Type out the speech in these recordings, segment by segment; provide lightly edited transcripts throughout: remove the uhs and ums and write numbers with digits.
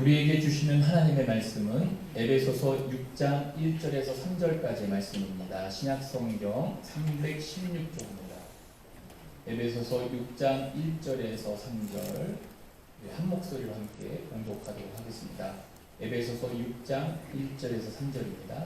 우리에게 주시는 하나님의 말씀은 에베소서 6장 1절에서 3절까지의 말씀입니다. 신약성경 316쪽입니다. 에베소서 6장 1절에서 3절 한 목소리로 함께 봉독하도록 하겠습니다. 에베소서 6장 1절에서 3절입니다.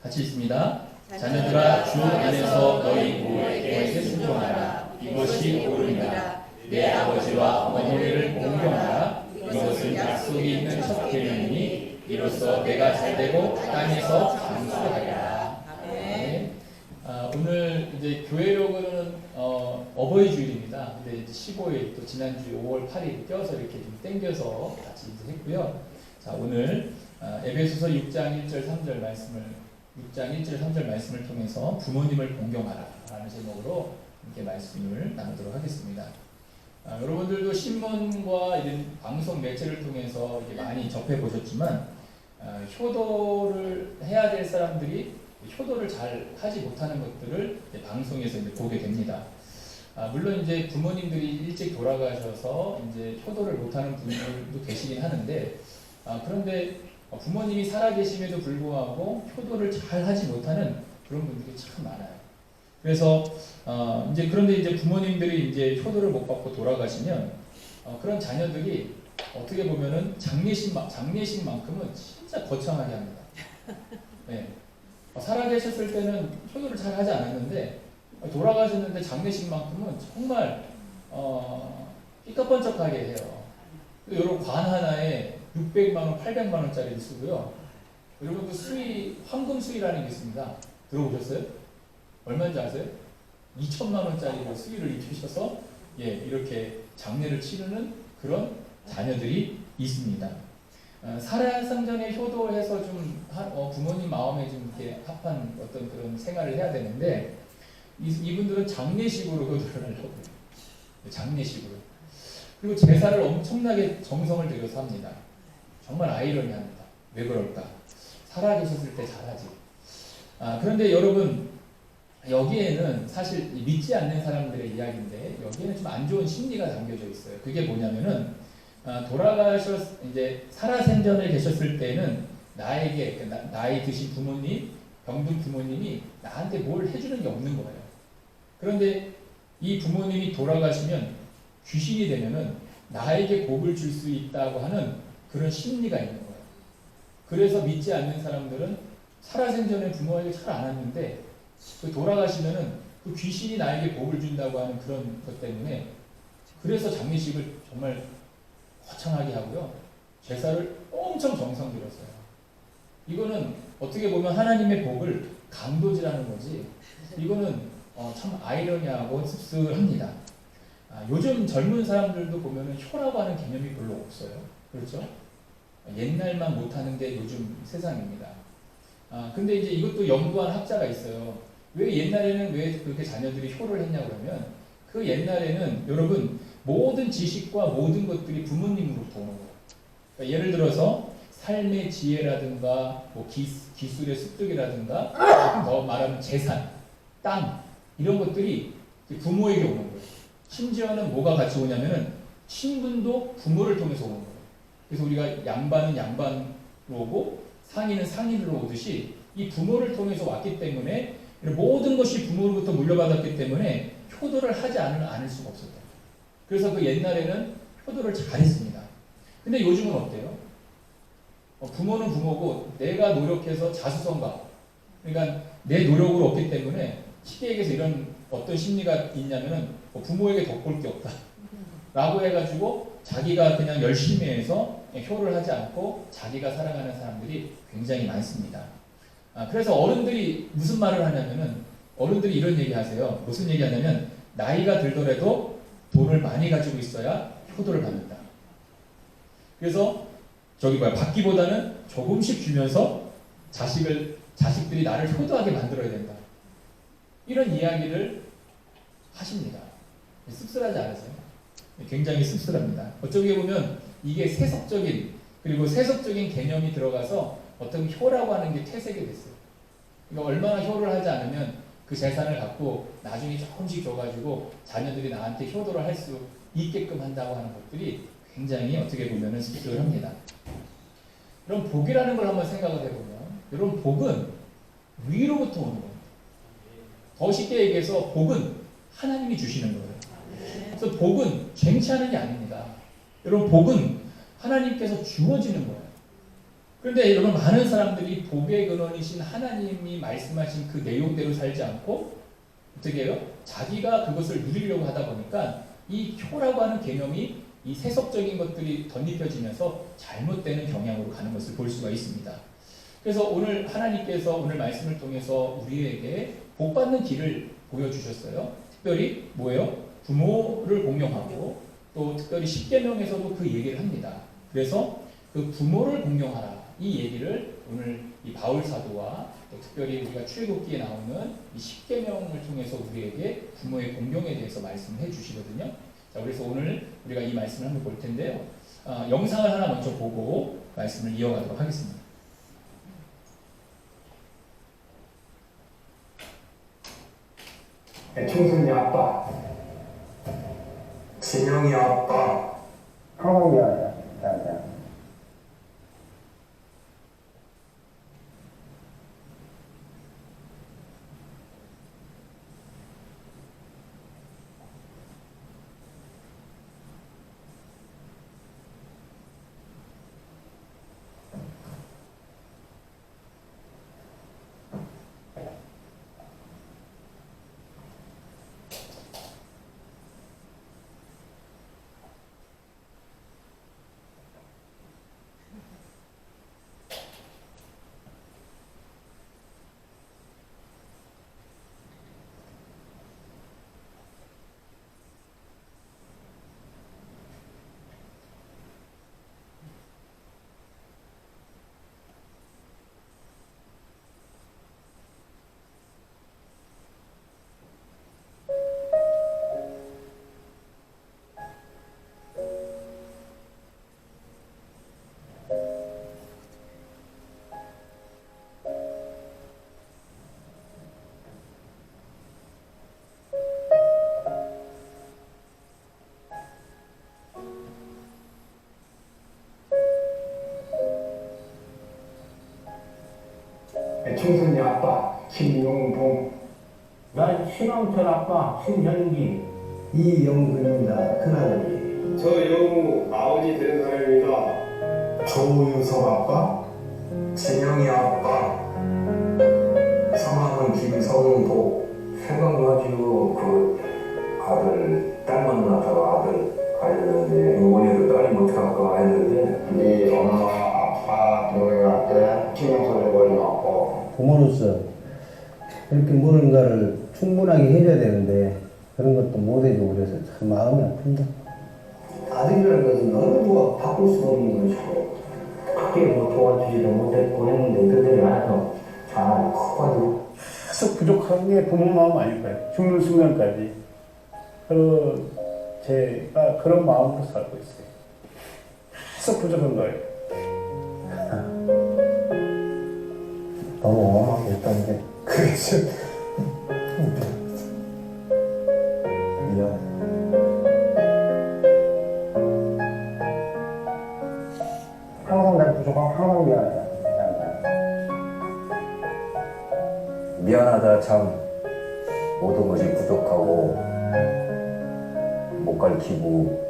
같이 읽습니다. 자녀들아, 주 안에서 너희 부모에게 순종하라. 이것이 옳으니라. 내 아버지와 어머니를 공경하라. 이것은 약속이 있는 첫 계명이니 이로써 내가 잘되고 땅에서 장수하리라. 네. 오늘 이제 교회력은 어버이 주일입니다. 근데 이제 15일 또 지난주 5월 8일 껴서 이렇게 좀 땡겨서 같이 이제 했고요. 자, 오늘 에베소서 6장 1절 3절 말씀을 6장 1절 3절 말씀을 통해서 부모님을 공경하라 라는 제목으로 이렇게 말씀을 나누도록 하겠습니다. 여러분들도 신문과 이런 방송 매체를 통해서 이렇게 많이 접해 보셨지만 효도를 해야 될 사람들이 효도를 잘 하지 못하는 것들을 이제 방송에서 이제 보게 됩니다. 물론 이제 부모님들이 일찍 돌아가셔서 이제 효도를 못하는 분들도 계시긴 하는데 그런데 부모님이 살아계심에도 불구하고 효도를 잘 하지 못하는 그런 분들이 참 많아요. 그래서 이제 그런데 이제 부모님들이 이제 효도를 못 받고 돌아가시면 그런 자녀들이 어떻게 보면은 장례식만큼은 진짜 거창하게 합니다. 네. 살아계셨을 때는 효도를 잘 하지 않았는데 돌아가셨는데 장례식만큼은 정말 삐까뻔쩍하게 해요. 여러분 관 하나에 600만 원, 800만 원짜리를 쓰고요. 여러분 그 수의, 황금 수의라는 게 있습니다. 들어보셨어요? 얼마인지 아세요? 2천만 원짜리 수의를 입히셔서 이렇게 장례를 치르는 그런 자녀들이 있습니다. 살아생전에 효도해서 좀 부모님 마음에 좀 이렇게 합한 어떤 그런 생활을 해야 되는데 이분들은 장례식으로 효도를 하려고 해요. 장례식으로. 그리고 제사를 엄청나게 정성을 들여서 합니다. 정말 아이러니합니다. 왜 그럴까? 살아계셨을 때 잘하지. 그런데 여러분 여기에는 사실 믿지 않는 사람들의 이야기인데 여기에는 좀 안 좋은 심리가 담겨져 있어요. 그게 뭐냐면은 이제 살아생전에 계셨을 때는 나에게 나이 드신 부모님, 병든 부모님이 나한테 뭘 해주는 게 없는 거예요. 그런데 이 부모님이 돌아가시면 귀신이 되면은 나에게 복을 줄 수 있다고 하는 그런 심리가 있는 거예요. 그래서 믿지 않는 사람들은 살아생전에 부모에게 잘 안 왔는데 돌아가시면은 그 귀신이 나에게 복을 준다고 하는 그런 것 때문에 그래서 장례식을 정말 거창하게 하고요. 제사를 엄청 정성 들였어요. 이거는 어떻게 보면 하나님의 복을 강도질하는 거지. 이거는 참 아이러니하고 씁쓸합니다. 요즘 젊은 사람들도 보면은 효라고 하는 개념이 별로 없어요. 그렇죠? 옛날만 못하는 게 요즘 세상입니다. 근데 이제 이것도 연구한 학자가 있어요. 왜 옛날에는 왜 그렇게 자녀들이 효를 했냐고 그러면 그 옛날에는 여러분 모든 지식과 모든 것들이 부모님으로부터 오는 거예요. 그러니까 예를 들어서 삶의 지혜라든가 뭐 기술의 습득이라든가 더 말하면 재산, 땅 이런 것들이 부모에게 오는 거예요. 심지어는 뭐가 같이 오냐면은 신분도 부모를 통해서 오는 거예요. 그래서 우리가 양반은 양반으로 오고 상인은 상인으로 오듯이 이 부모를 통해서 왔기 때문에 모든 것이 부모로부터 물려받았기 때문에 효도를 하지 않을 수가 없었다. 그래서 그 옛날에는 효도를 잘했습니다. 근데 요즘은 어때요? 부모는 부모고 내가 노력해서 자수성가 그러니까 내 노력으로 없기 때문에 쉽게 얘기해서 이런 어떤 심리가 있냐면은 부모에게 덕볼 게 없다 라고 해가지고 자기가 그냥 열심히 해서 효를 하지 않고 자기가 살아가는 사람들이 굉장히 많습니다. 그래서 어른들이 무슨 말을 하냐면은 어른들이 이런 얘기 하세요. 무슨 얘기 하냐면 나이가 들더라도 돈을 많이 가지고 있어야 효도를 받는다. 그래서 받기보다는 조금씩 주면서 자식들이 나를 효도하게 만들어야 된다. 이런 이야기를 하십니다. 씁쓸하지 않으세요? 굉장히 씁쓸합니다. 어쩌게 보면 이게 세속적인 개념이 들어가서 어떤 효라고 하는 게 퇴색이 됐어요. 그러니까 얼마나 효를 하지 않으면 그 재산을 갖고 나중에 조금씩 줘가지고 자녀들이 나한테 효도를 할 수 있게끔 한다고 하는 것들이 굉장히 어떻게 보면은 습득을 합니다. 그럼 복이라는 걸 한번 생각을 해보면, 여러분 복은 위로부터 오는 겁니다. 더 쉽게 얘기해서 복은 하나님이 주시는 거예요. 그래서 복은 쟁취하는 게 아닙니다. 여러분 복은 하나님께서 주어지는 거예요. 그런데 여러분 많은 사람들이 복의 근원이신 하나님이 말씀하신 그 내용대로 살지 않고 어떻게 해요? 자기가 그것을 누리려고 하다 보니까 이 효라고 하는 개념이 이 세속적인 것들이 덧입혀지면서 잘못되는 경향으로 가는 것을 볼 수가 있습니다. 그래서 오늘 하나님께서 오늘 말씀을 통해서 우리에게 복받는 길을 보여주셨어요. 특별히 뭐예요? 부모를 공경하고 또 특별히 십계명에서도 그 얘기를 합니다. 그래서 그 부모를 공경하라 이 얘기를 오늘 이 바울 사도와 또 특별히 우리가 출애굽기에 나오는 이 십계명을 통해서 우리에게 부모의 공경에 대해서 말씀을 해주시거든요. 자, 그래서 오늘 우리가 이 말씀을 한번 볼 텐데요. 영상을 하나 먼저 보고 말씀을 이어가도록 하겠습니다. 청순이 아빠, 진영이 아빠, 한국이 아니야. 자. 청순이 아빠, 김용봉, 난 신왕철 아빠 신현기. 이영근입니다. 큰아들이. 저 영우 아버지 되는 사람입니다. 조유석 아빠, 진영이 아빠, 성함은 김성도. 생각나지고 그 아들 딸 만나서 아들 가려는데 이번에도 딸이 못할까 했는데 네 엄마 아빠 동생한테 신경쓰는 걸 넣고 부모로서 이렇게 무언가를 충분하게 해줘야 되는데 그런 것도 못 해주고 그래서 참 마음이 아픕니다. 아들이라는 것은 어느 누가 바꿀 수 없는 것이고 크게 뭐 도와주지도 못했고 했는데 그들이 알아서 잘 커가지고 계속 부족한 게 부모 마음 아닐까요? 죽는 순간까지. 제가 그런 마음으로 살고 있어요. 계속 부족한 거예요. 너무 어마어마했던 게 그게 좀 미안. 항상 난 부족하고 항상 미안하다. 미안하다 참 모든 것이 부족하고 못 가르치고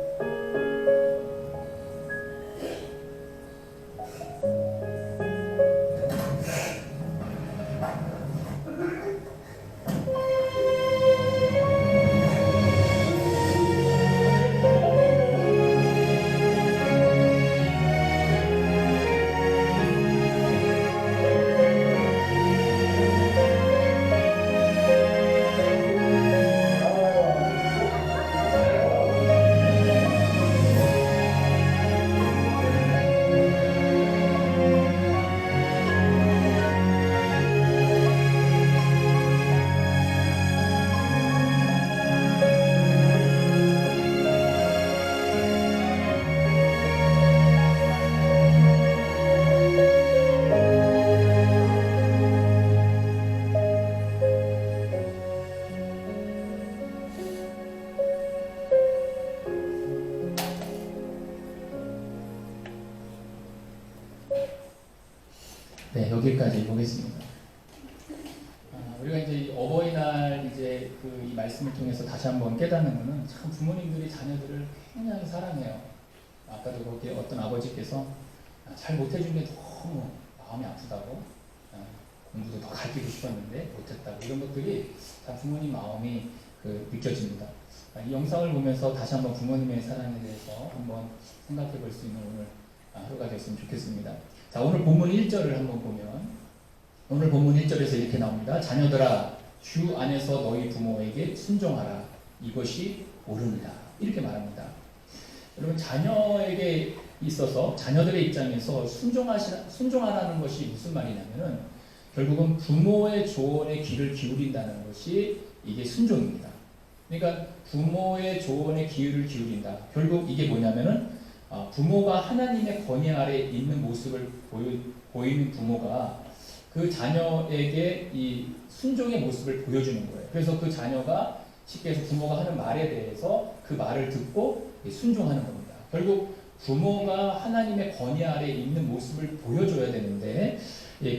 네, 여기까지 보겠습니다. 우리가 이제 이 어버이날 이제 이 말씀을 통해서 다시 한번 깨닫는 것은 참 부모님들이 자녀들을 굉장히 사랑해요. 아까도 그렇게 어떤 아버지께서 잘 못해준 게 너무 마음이 아프다고, 공부도 더 가르치고 싶었는데 못했다고, 이런 것들이 다 부모님 마음이 느껴집니다. 이 영상을 보면서 다시 한번 부모님의 사랑에 대해서 한번 생각해 볼 수 있는 오늘 하루가 됐으면 좋겠습니다. 자, 오늘 본문 1절을 한번 보면, 오늘 본문 1절에서 이렇게 나옵니다. 자녀들아, 주 안에서 너희 부모에게 순종하라. 이것이 옳으니라. 이렇게 말합니다. 여러분, 자녀에게 있어서, 자녀들의 입장에서 순종하라는 것이 무슨 말이냐면은, 결국은 부모의 조언에 귀를 기울인다는 것이 이게 순종입니다. 그러니까 부모의 조언에 귀를 기울인다. 결국 이게 뭐냐면은, 부모가 하나님의 권위 아래 있는 모습을 보이는 부모가 그 자녀에게 이 순종의 모습을 보여주는 거예요. 그래서 그 자녀가 쉽게 해서 부모가 하는 말에 대해서 그 말을 듣고 순종하는 겁니다. 결국 부모가 하나님의 권위 아래 있는 모습을 보여줘야 되는데,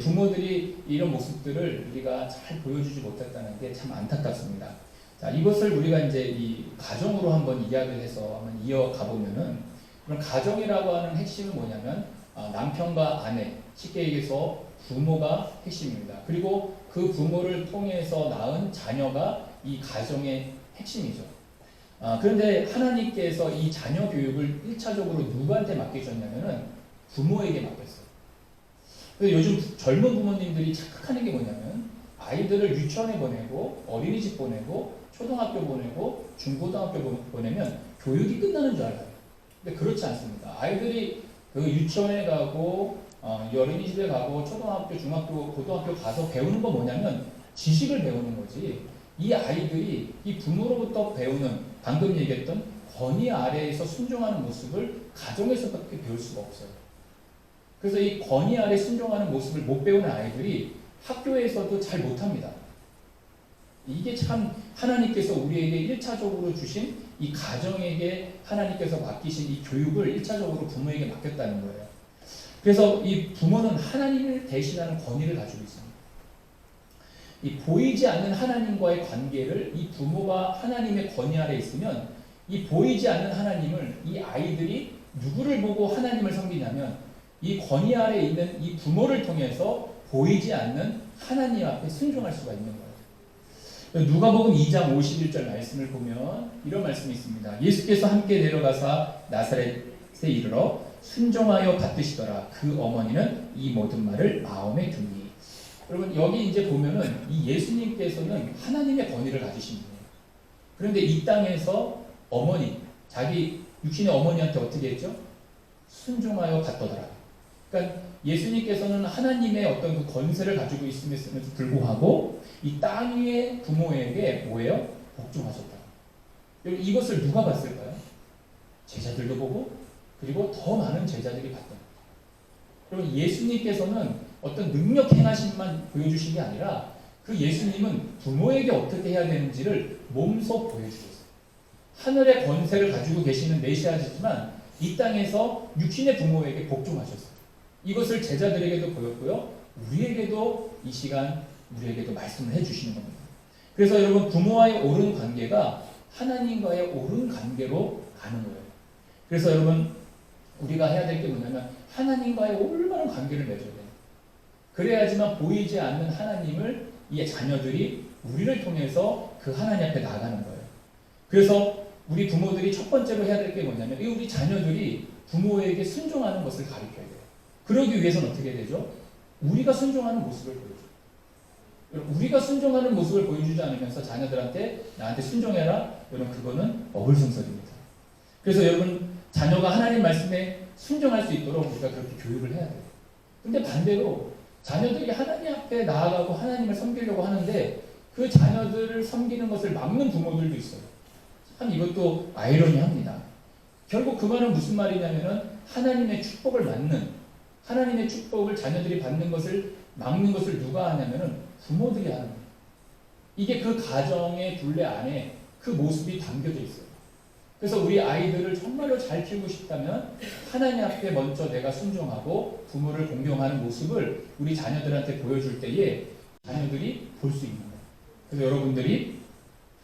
부모들이 이런 모습들을 우리가 잘 보여주지 못했다는 게 참 안타깝습니다. 자, 이것을 우리가 이제 이 가정으로 한번 이야기를 해서 한번 이어가 보면은, 그럼 가정이라고 하는 핵심은 뭐냐면, 남편과 아내, 쉽게 얘기해서 부모가 핵심입니다. 그리고 그 부모를 통해서 낳은 자녀가 이 가정의 핵심이죠. 그런데 하나님께서 이 자녀 교육을 1차적으로 누구한테 맡기셨냐면은 부모에게 맡겼어요. 그래서 요즘 젊은 부모님들이 착각하는 게 뭐냐면, 아이들을 유치원에 보내고 어린이집 보내고 초등학교 보내고 중고등학교 보내면 교육이 끝나는 줄 알아요. 근데 그렇지 않습니다. 아이들이 그 유치원에 가고 어린이집에 가고 초등학교, 중학교, 고등학교 가서 배우는 건 뭐냐면 지식을 배우는 거지, 이 아이들이 이 부모로부터 배우는, 방금 얘기했던 권위 아래에서 순종하는 모습을 가정에서밖에 배울 수가 없어요. 그래서 이 권위 아래 순종하는 모습을 못 배우는 아이들이 학교에서도 잘 못합니다. 이게 참 하나님께서 우리에게 1차적으로 주신 이 가정에게 하나님께서 맡기신 이 교육을 1차적으로 부모에게 맡겼다는 거예요. 그래서 이 부모는 하나님을 대신하는 권위를 가지고 있습니다. 이 보이지 않는 하나님과의 관계를, 이 부모가 하나님의 권위 아래 있으면 이 보이지 않는 하나님을 이 아이들이 누구를 보고 하나님을 섬기냐면 이 권위 아래 있는 이 부모를 통해서 보이지 않는 하나님 앞에 순종할 수가 있는 거예요. 누가복음 2장 51절 말씀을 보면 이런 말씀이 있습니다. 예수께서 함께 내려가사 나사렛에 이르러 순종하여 받드시더라. 그 어머니는 이 모든 말을 마음에 두니. 여러분, 여기 이제 보면은 이 예수님께서는 하나님의 권위를 가지신 분이에요. 그런데 이 땅에서 어머니, 자기 육신의 어머니한테 어떻게 했죠? 순종하여 받더라. 그러니까 예수님께서는 하나님의 어떤 그 권세를 가지고 있음에도 불구하고 이 땅 위의 부모에게 뭐예요? 복종하셨다. 이것을 누가 봤을까요? 제자들도 보고, 그리고 더 많은 제자들이 봤다. 그리고 예수님께서는 어떤 능력 행하심만 보여주신 게 아니라 그 예수님은 부모에게 어떻게 해야 되는지를 몸소 보여주셨어요. 하늘의 권세를 가지고 계시는 메시아이지만 이 땅에서 육신의 부모에게 복종하셨어요. 이것을 제자들에게도 보였고요, 우리에게도 이 시간 우리에게도 말씀을 해주시는 겁니다. 그래서 여러분, 부모와의 옳은 관계가 하나님과의 옳은 관계로 가는 거예요. 그래서 여러분, 우리가 해야 될 게 뭐냐면 하나님과의 올바른 관계를 맺어야 돼요. 그래야지만 보이지 않는 하나님을 이 자녀들이 우리를 통해서 그 하나님 앞에 나가는 거예요. 그래서 우리 부모들이 첫 번째로 해야 될 게 뭐냐면 우리 자녀들이 부모에게 순종하는 것을 가르쳐야 돼요. 그러기 위해서는 어떻게 되죠? 우리가 순종하는 모습을 보여줘요. 우리가 순종하는 모습을 보여주지 않으면서 자녀들한테 나한테 순종해라, 여러분, 그거는 어불성설입니다. 그래서 여러분, 자녀가 하나님 말씀에 순종할 수 있도록 우리가 그렇게 교육을 해야 돼요. 근데 반대로 자녀들이 하나님 앞에 나아가고 하나님을 섬기려고 하는데 그 자녀들을 섬기는 것을 막는 부모들도 있어요. 참 이것도 아이러니합니다. 결국 그 말은 무슨 말이냐면은 하나님의 축복을 막는, 하나님의 축복을 자녀들이 받는 것을 막는 것을 누가 하냐면은 부모들이 하는 거예요. 이게 그 가정의 둘레 안에 그 모습이 담겨져 있어요. 그래서 우리 아이들을 정말로 잘 키우고 싶다면 하나님 앞에 먼저 내가 순종하고 부모를 공경하는 모습을 우리 자녀들한테 보여줄 때에 자녀들이 볼 수 있는 거예요. 그래서 여러분들이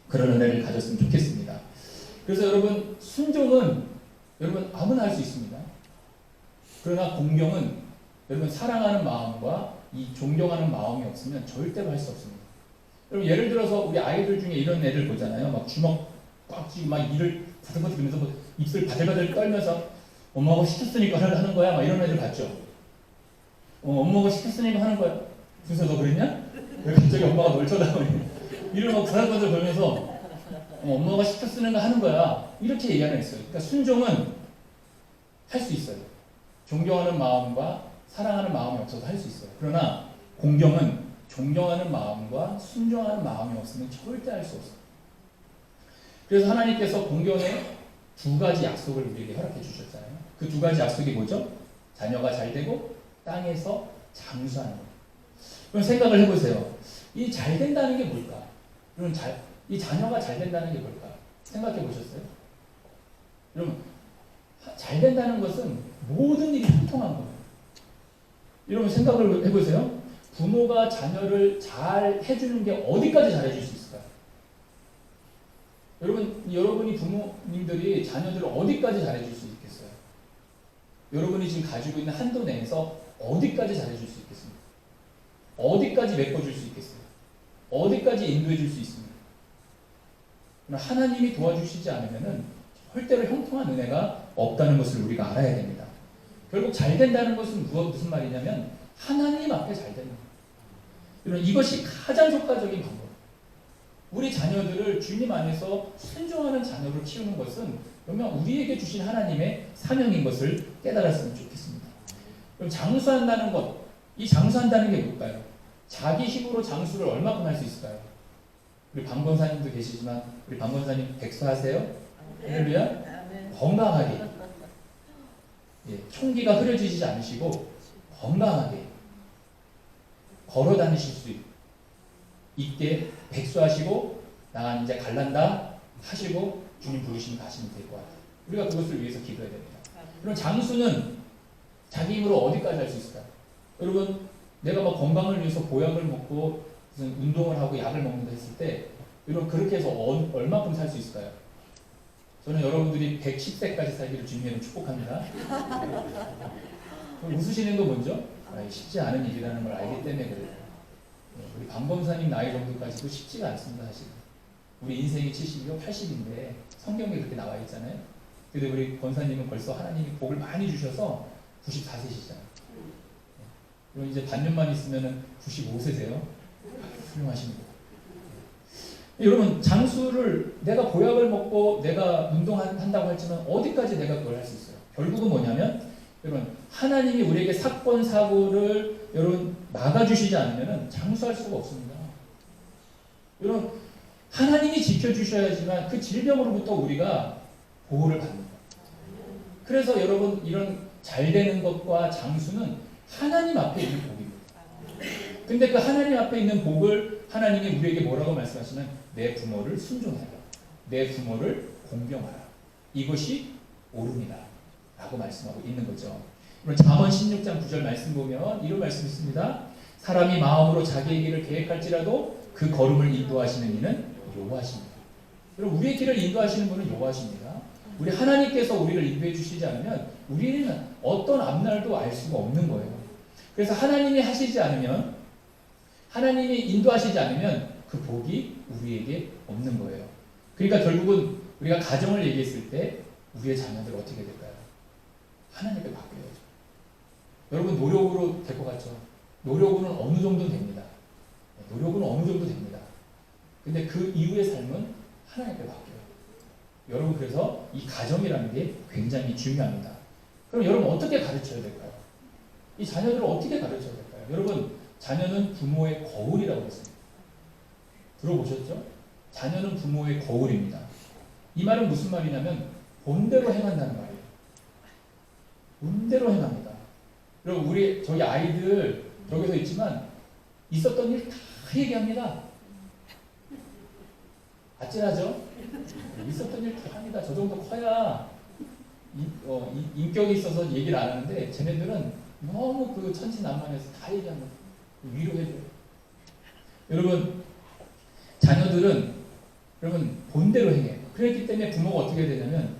그런 은혜를 가졌으면 좋겠습니다. 그래서 여러분 순종은 여러분 아무나 할 수 있습니다. 그러나 공경은 여러분 사랑하는 마음과 이 존경하는 마음이 없으면 절대로 할 수 없습니다. 여러분 예를 들어서 우리 아이들 중에 이런 애들 보잖아요. 막 주먹 꽉 쥐고 막 이를 바들바들 그러면서 뭐 입술 바들바들 떨면서 엄마가 시켰으니까 하는 거야. 막 이런 애들 봤죠. 엄마가 시켰으니까 하는 거야. 그래서 너 그랬냐? 왜 갑자기 엄마가 널 쳐다보니? 이를 막 바들바들 걸면서 엄마가 시켰으니까 하는 거야. 이렇게 얘기하는 애 있어요. 그러니까 순종은 할 수 있어요. 존경하는 마음과 사랑하는 마음이 없어도 할 수 있어요. 그러나 공경은 존경하는 마음과 순종하는 마음이 없으면 절대 할 수 없어요. 그래서 하나님께서 공경에 두 가지 약속을 우리에게 허락해 주셨잖아요. 그 두 가지 약속이 뭐죠? 자녀가 잘 되고 땅에서 장수하는 거예요. 그럼 생각을 해보세요. 이 잘 된다는 게 뭘까? 여러분 이 자녀가 잘 된다는 게 뭘까? 생각해 보셨어요? 여러분 잘 된다는 것은 모든 일이 형통한 거예요. 여러분 생각을 해보세요. 부모가 자녀를 잘 해주는 게 어디까지 잘 해줄 수 있을까요? 여러분이 부모님들이 자녀들을 어디까지 잘 해줄 수 있겠어요? 여러분이 지금 가지고 있는 한도 내에서 어디까지 잘 해줄 수 있겠습니까? 어디까지 메꿔줄 수 있겠어요? 어디까지 인도해 줄 수 있습니까? 하나님이 도와주시지 않으면은 절대로 형통한 은혜가 없다는 것을 우리가 알아야 됩니다. 결국 잘 된다는 것은 무슨 말이냐면 하나님 앞에 잘 되는 거예요. 이것이 가장 효과적인 방법. 우리 자녀들을 주님 안에서 순종하는 자녀로 키우는 것은 그러면 우리에게 주신 하나님의 사명인 것을 깨달았으면 좋겠습니다. 그럼 장수한다는 것, 이 장수한다는 게 뭘까요? 자기 힘으로 장수를 얼마큼 할 수 있을까요? 우리 방 권사님도 계시지만 우리 방 권사님 백수하세요? 할렐루야? 건강하게, 총기가 흐려지지 않으시고 건강하게 걸어 다니실 수 있게 백수하시고 나 이제 갈란다 하시고 주님 부르시면 가시면 될 것 같아요. 우리가 그것을 위해서 기도해야 됩니다. 그럼 장수는 자기 힘으로 어디까지 할 수 있을까요? 여러분 내가 뭐 건강을 위해서 보약을 먹고 무슨 운동을 하고 약을 먹는다 했을 때 여러분 그렇게 해서 얼마큼 살 수 있을까요? 저는 여러분들이 110세까지 살기를 주님으로 축복합니다. 웃으시는 거 뭔죠? 쉽지 않은 일이라는 걸 알기 때문에 그래요. 우리 방범사님 나이 정도까지도 쉽지가 않습니다, 사실. 우리 인생이 70이요, 80인데 성경에 그렇게 나와 있잖아요. 근데 우리 권사님은 벌써 하나님이 복을 많이 주셔서 94세시잖아요. 그럼 이제 반년만 있으면 95세세요. 훌륭하십니다. 여러분 장수를 내가 보약을 먹고 내가 운동한다고 했지만 어디까지 내가 그걸 할 수 있어요? 결국은 뭐냐면 여러분 하나님이 우리에게 사건 사고를 여러분 막아주시지 않으면 장수할 수가 없습니다. 여러분 하나님이 지켜주셔야지만 그 질병으로부터 우리가 보호를 받는다. 그래서 여러분 이런 잘 되는 것과 장수는 하나님 앞에 있는 복입니다. 근데 그 하나님 앞에 있는 복을 하나님이 우리에게 뭐라고 말씀하시면 내 부모를 순종해라. 내 부모를 공경하라. 이것이 옳으니라. 라고 말씀하고 있는 거죠. 그럼 잠언 16장 9절 말씀 보면 이런 말씀이 있습니다. 사람이 마음으로 자기의 길을 계획할지라도 그 걸음을 인도하시는 이는 여호와십니다. 여러분 우리의 길을 인도하시는 분은 여호와십니다. 우리 하나님께서 우리를 인도해 주시지 않으면 우리는 어떤 앞날도 알 수가 없는 거예요. 그래서 하나님이 하시지 않으면 하나님이 인도하시지 않으면 그 복이 우리에게 없는 거예요. 그러니까 결국은 우리가 가정을 얘기했을 때 우리의 자녀들 어떻게 될까요? 하나님께 바뀌어야죠. 여러분 노력으로 될 것 같죠? 노력으로는 어느 정도 됩니다. 노력은 어느 정도 됩니다. 근데 그 이후의 삶은 하나님께 바뀌어요. 여러분 그래서 이 가정이라는 게 굉장히 중요합니다. 그럼 여러분 어떻게 가르쳐야 될까요? 이 자녀들을 어떻게 가르쳐야 될까요? 여러분 자녀는 부모의 거울이라고 했습니다. 들어보셨죠? 자녀는 부모의 거울입니다. 이 말은 무슨 말이냐면 본대로 행한다는 말이에요. 본대로 행합니다. 여러분 저희 아이들 여기서 있지만 있었던 일 다 얘기합니다. 아찔하죠? 있었던 일 다 합니다. 저 정도 커야 인격이 있어서 얘기를 안 하는데 쟤네들은 너무 그 천진난만해서 다 얘기합니다. 위로해줘요. 여러분 자녀들은 여러분 본대로 행해요. 그렇기 때문에 부모가 어떻게 되냐면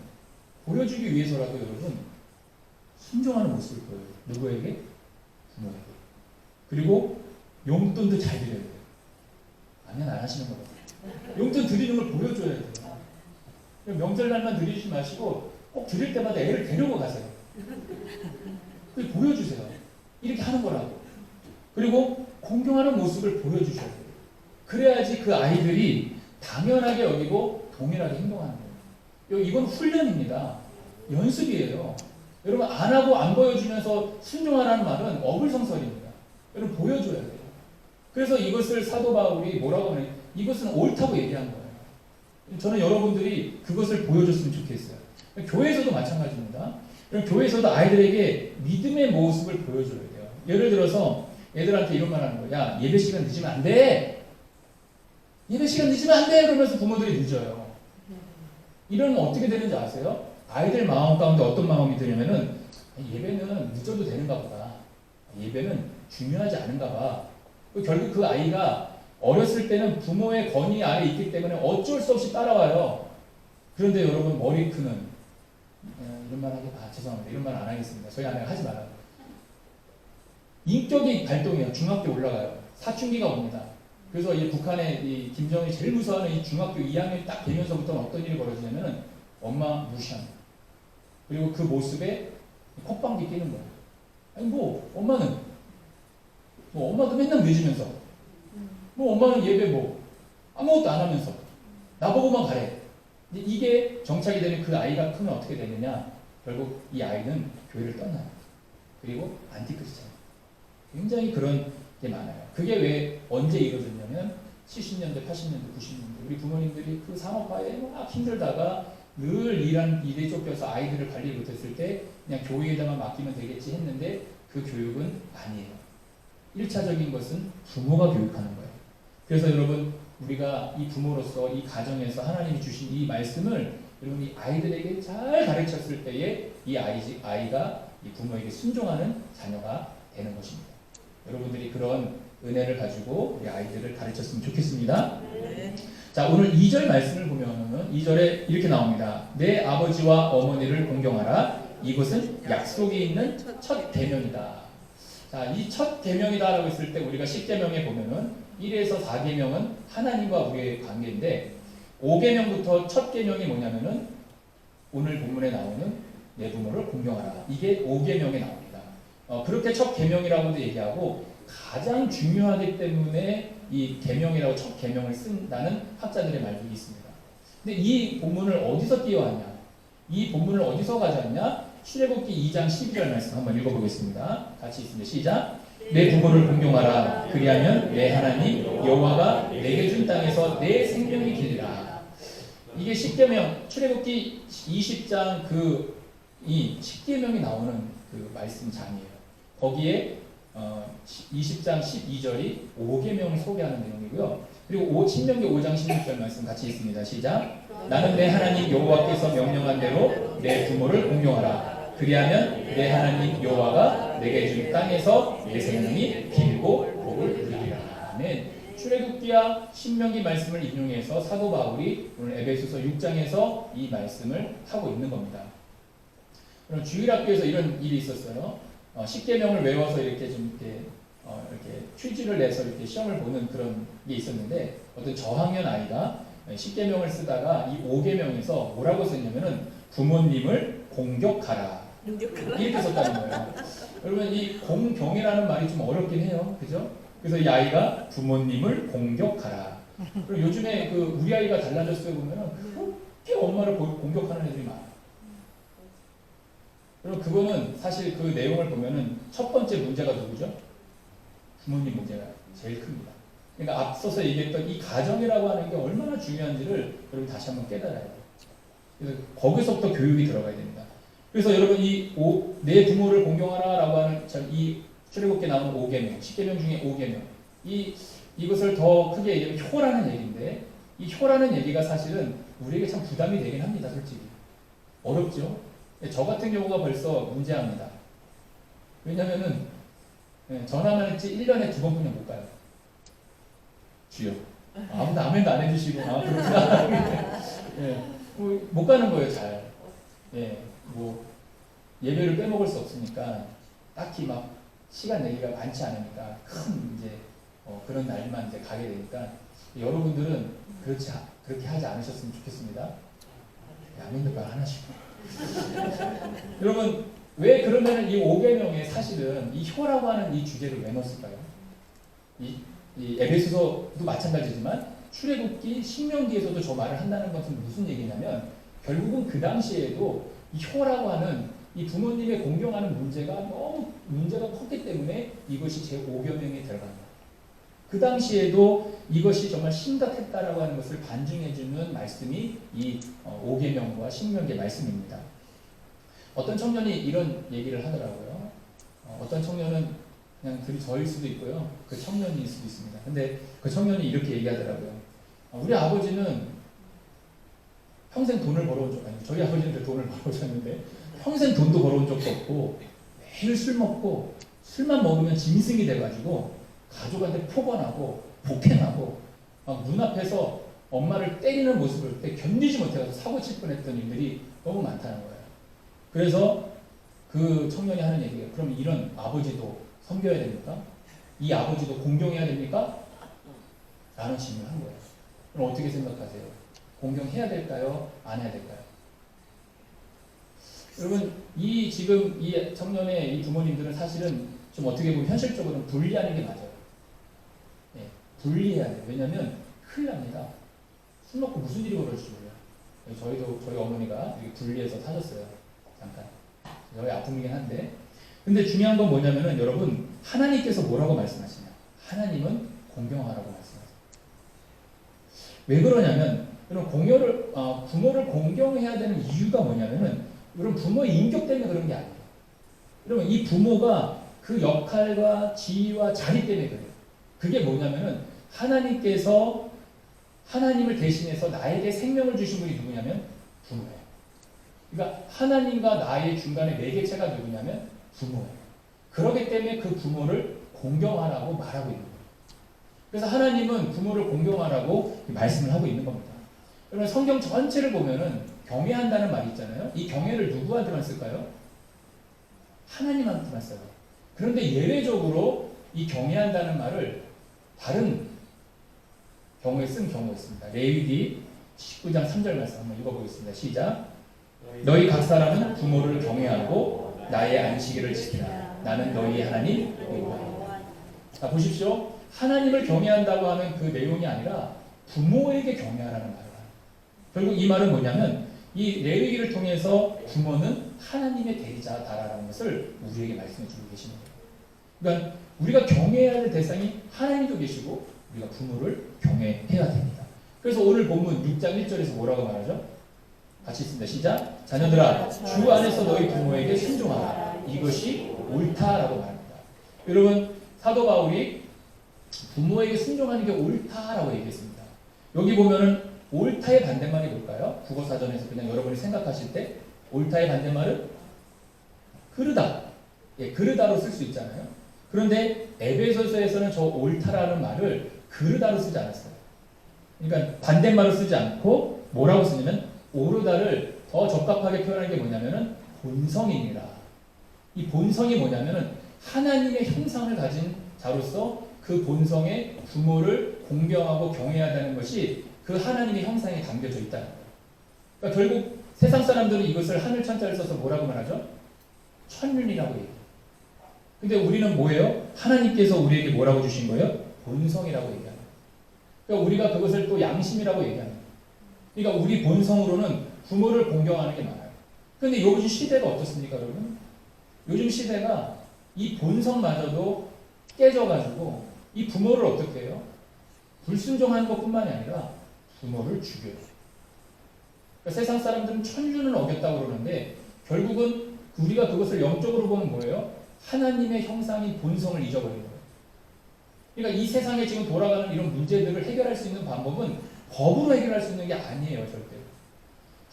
보여주기 위해서라도 여러분 순종하는 모습을 보여요. 누구에게? 부모에게. 그리고 용돈도 잘 드려야 돼요. 아니면 안 하시는 거거든요. 용돈 드리는 걸 보여줘야 돼요. 명절날만 드리지 마시고 꼭 드릴 때마다 애를 데리고 가세요. 그걸 보여주세요. 이렇게 하는 거라고. 그리고 공경하는 모습을 보여주셔야 돼요. 그래야지 그 아이들이 당연하게 여기고 동일하게 행동하는 거예요. 이건 훈련입니다. 연습이에요. 여러분 안 하고 안 보여주면서 순종하라는 말은 어불성설입니다. 여러분 보여줘야 돼요. 그래서 이것을 사도 바울이 뭐라고 하냐, 이것은 옳다고 얘기한 거예요. 저는 여러분들이 그것을 보여줬으면 좋겠어요. 교회에서도 마찬가지입니다. 교회에서도 아이들에게 믿음의 모습을 보여줘야 돼요. 예를 들어서 애들한테 이런 말 하는 거예요. 야, 예배 시간 늦으면 안 돼. 예배 시간 늦으면 안 돼. 그러면서 부모들이 늦어요. 이러면 어떻게 되는지 아세요? 아이들 마음 가운데 어떤 마음이 들냐면은 예배는 늦어도 되는가 보다. 예배는 중요하지 않은가 봐. 결국 그 아이가 어렸을 때는 부모의 권위 아래 있기 때문에 어쩔 수 없이 따라와요. 그런데 여러분 머리 크는 이런 말 하기 죄송합니다. 이런 말 안 하겠습니다. 저희 아내가 하지 말아요. 인격이 발동해요. 중학교 올라가요. 사춘기가 옵니다. 그래서 이 북한의 이 김정은이 제일 무서워하는 이 중학교 2학년이 딱 되면서부터 어떤 일이 벌어지냐면은 엄마 무시합니다. 그리고 그 모습에 콧방귀 끼는 거예요. 아니 뭐 엄마는 엄마도 맨날 늦으면서 엄마는 예배 아무것도 안 하면서 나보고만 가래. 이게 정착이 되면 그 아이가 크면 어떻게 되느냐? 결국 이 아이는 교회를 떠나요. 그리고 안티크리스찬. 굉장히 그런 게 많아요. 그게 왜 언제 이루어졌냐면 70년대, 80년대, 90년대 우리 부모님들이 그 산업화에 막 힘들다가 늘 일에 쫓겨서 아이들을 관리 못했을 때 그냥 교회에다만 맡기면 되겠지 했는데 그 교육은 아니에요. 1차적인 것은 부모가 교육하는 거예요. 그래서 여러분 우리가 이 부모로서 이 가정에서 하나님이 주신 이 말씀을 여러분이 아이들에게 잘 가르쳤을 때에 이 아이가 이 부모에게 순종하는 자녀가 되는 것입니다. 여러분들이 그런 은혜를 가지고 우리 아이들을 가르쳤으면 좋겠습니다. 네. 자, 오늘 2절 말씀을 보면은 2절에 이렇게 나옵니다. 내 아버지와 어머니를 공경하라. 이것은 약속이 있는 첫 계명이다. 자, 이 첫 계명이다라고 했을 때 우리가 10계명에 보면은 1에서 4계명은 하나님과 우리의 관계인데 5계명부터 첫 계명이 뭐냐면은 오늘 본문에 나오는 내 부모를 공경하라. 이게 5계명에 나옵니다. 그렇게 첫 계명이라고도 얘기하고 가장 중요하기 때문에 이 계명이라고 첫 계명을 쓴다는 학자들의 말들이 있습니다. 근데 이 본문을 어디서 띄워왔냐? 이 본문을 어디서 가져왔냐? 출애굽기 2장 12절 말씀 한번 읽어보겠습니다. 같이 있습니다. 시작. 내 부모를 공경하라. 그리하면 내 하나님 여호와가 내게 준 땅에서 내 생명이 길리라. 이게 10계명, 출애굽기 20장 이 10계명이 나오는 그 말씀장이에요. 거기에 20장 12절이 5계명을 소개하는 내용이고요. 그리고 신명기 5장 16절 말씀 같이 있습니다. 시작. 나는 내 하나님 여호와께서 명령한 대로 내 부모를 공경하라. 그리하면 내 하나님 여호와가 내게 준 땅에서 내 생명이 길고 복을 누리리라. 아멘. 출애굽기와 신명기 말씀을 인용해서 사도 바울이 오늘 에베소서 6장에서 이 말씀을 하고 있는 겁니다. 그럼 주일학교에서 이런 일이 있었어요. 10계명을 외워서 이렇게 이렇게 퀴즈를 내서 이렇게 시험을 보는 그런 게 있었는데 어떤 저학년 아이가 10계명을 쓰다가 이 5계명에서 뭐라고 썼냐면은 부모님을 공격하라. 이렇게 썼다는 거예요. 여러분 이 공경이라는 말이 좀 어렵긴 해요. 그죠? 그래서 이 아이가 부모님을 공격하라. 그리고 요즘에 우리 아이가 달라졌어요 보면은 그렇게 엄마를 공격하는 애들이 많아요. 그럼 그거는 사실 그 내용을 보면은 첫 번째 문제가 누구죠? 부모님 문제가 제일 큽니다. 그러니까 앞서서 얘기했던 이 가정이라고 하는 게 얼마나 중요한지를 여러분 다시 한번 깨달아야 돼요. 그래서 거기서부터 교육이 들어가야 됩니다. 그래서 여러분 내 부모를 공경하라라고 하는 이 출애굽기에 나오는 5계명, 10계명 중에 5계명 이것을 더 크게 얘기하면 효라는 얘기인데 이 효라는 얘기가 사실은 우리에게 참 부담이 되긴 합니다. 솔직히. 어렵죠? 저 같은 경우가 벌써 문제합니다. 왜냐면은 전화만 했지 1년에 2번뿐이 못 가요. 주여. 아무도 아멘도 안 해주시고 그렇구나. 못 가는 거예요. 잘. 뭐 예배를 빼먹을 수 없으니까 딱히 막 시간 내기가 많지 않으니까 큰 이제 그런 날만 이제 가게 되니까 여러분들은 그렇게 하지 않으셨으면 좋겠습니다. 아멘도 말 하나씩. 여러분 왜 그러면 이 5계명에 사실은 이 효라고 하는 이 주제를 왜 넣었을까요? 이 에베소서도 마찬가지지만 출애굽기, 신명기에서도 저 말을 한다는 것은 무슨 얘기냐면 결국은 그 당시에도 이 효라고 하는 이 부모님의 공경하는 문제가 너무 문제가 컸기 때문에 이것이 제5계명에 들어갑니다. 그 당시에도 이것이 정말 심각했다라고 하는 것을 반증해주는 말씀이 이 5계명과 신명기의 말씀입니다. 어떤 청년이 이런 얘기를 하더라고요. 어떤 청년은 그냥 글이 저일 수도 있고요. 그 청년일 수도 있습니다. 근데 그 청년이 이렇게 얘기하더라고요. 우리 아버지는 평생 돈을 벌어온 적 아니고 저희 아버지는 돈을 벌어오셨는데 평생 돈도 벌어온 적도 없고 매일 술 먹고 술만 먹으면 짐승이 돼가지고 가족한테 폭언하고 폭행하고 막 눈앞에서 엄마를 때리는 모습을 견디지 못해서 사고 칠 뻔했던 일들이 너무 많다는 거예요. 그래서 그 청년이 하는 얘기예요. 그럼 이런 아버지도 섬겨야 됩니까? 이 아버지도 공경해야 됩니까? 라는 질문을 한 거예요. 그럼 어떻게 생각하세요? 공경해야 될까요? 안 해야 될까요? 여러분 지금 이 청년의 이 부모님들은 사실은 좀 어떻게 보면 현실적으로는 분리하는 게 맞아요. 분리해야 돼요. 왜냐하면 큰일 납니다. 술 먹고 무슨 일이 벌어질지 몰라요. 저희 어머니가 이렇게 분리해서 사셨어요. 잠깐. 저희 아픔이긴 한데. 근데 중요한 건 뭐냐면은 여러분 하나님께서 뭐라고 말씀하시냐? 하나님은 공경하라고 말씀하세요. 왜 그러냐면 여러분 부모를 공경해야 되는 이유가 뭐냐면은 여러분 부모의 인격 때문에 그런 게 아니에요. 여러분 이 부모가 그 역할과 지위와 자리 때문에 그래요. 그게 뭐냐면은 하나님께서 하나님을 대신해서 나에게 생명을 주신 분이 누구냐면 부모예요. 그러니까 하나님과 나의 중간에 매개체가 누구냐면 부모예요. 그렇기 때문에 그 부모를 공경하라고 말하고 있는 거예요. 그래서 하나님은 부모를 공경하라고 말씀을 하고 있는 겁니다. 여러분 성경 전체를 보면은 경외한다는 말이 있잖아요. 이 경외를 누구한테만 쓸까요? 하나님한테만 써요. 그런데 예외적으로 이 경외한다는 말을 다른 경우에 쓴 경우가 있습니다. 레위기 19장 3절 말씀 한번 읽어보겠습니다. 시작. 너희 각 사람은 부모를 경외하고 나의 안식일을 지키라. 나는 너희의 하나님 여호와이다. 자 보십시오. 하나님을 경외한다고 하는 그 내용이 아니라 부모에게 경외하라는 말을 해요. 결국 이 말은 뭐냐면 이 레위기를 통해서 부모는 하나님의 대리자다라는 것을 우리에게 말씀해 주고 계시는 거예요. 그러니까 우리가 경외해야 할 대상이 하나님도 계시고 우리가 부모를 경외해야 됩니다. 그래서 오늘 본문 6장 1절에서 뭐라고 말하죠? 같이 있습니다. 시작. 자녀들아 주 안에서 너희 부모에게 순종하라. 이것이 옳다라고 말합니다. 여러분 사도 바울이 부모에게 순종하는 게 옳다라고 얘기했습니다. 여기 보면은 옳다의 반대말이 뭘까요? 국어사전에서 그냥 여러분이 생각하실 때 옳다의 반대말은 그르다. 그르다로 쓸 수 있잖아요. 그런데 에베소서에서는 저 옳다라는 말을 그르다로 쓰지 않았어요. 그러니까 반대말로 쓰지 않고 뭐라고 쓰냐면 오르다를 더 적합하게 표현하는 게 뭐냐면은 본성이니라. 이 본성이 뭐냐면은 하나님의 형상을 가진 자로서 그 본성에 부모를 공경하고 경외하다는 것이 그 하나님의 형상에 담겨져 있다는 거예요. 그러니까 결국 세상 사람들은 이것을 하늘 천자를 써서 뭐라고 말하죠? 천륜이라고 얘기해요. 근데 우리는 뭐예요? 하나님께서 우리에게 뭐라고 주신 거예요? 본성이라고 얘기하는 거예요. 그러니까 우리가 그것을 또 양심이라고 얘기하는 거예요. 그러니까 우리 본성으로는 부모를 공경하는 게 많아요. 그런데 요즘 시대가 어떻습니까, 여러분? 요즘 시대가 이 본성마저도 깨져가지고 이 부모를 어떻게 해요? 불순종하는 것뿐만이 아니라 부모를 죽여요. 그러니까 세상 사람들은 천륜을 어겼다고 그러는데 결국은 우리가 그것을 영적으로 보면 뭐예요? 하나님의 형상인 본성을 잊어버린 거예요. 그러니까 이 세상에 지금 돌아가는 이런 문제들을 해결할 수 있는 방법은 법으로 해결할 수 있는 게 아니에요, 절대.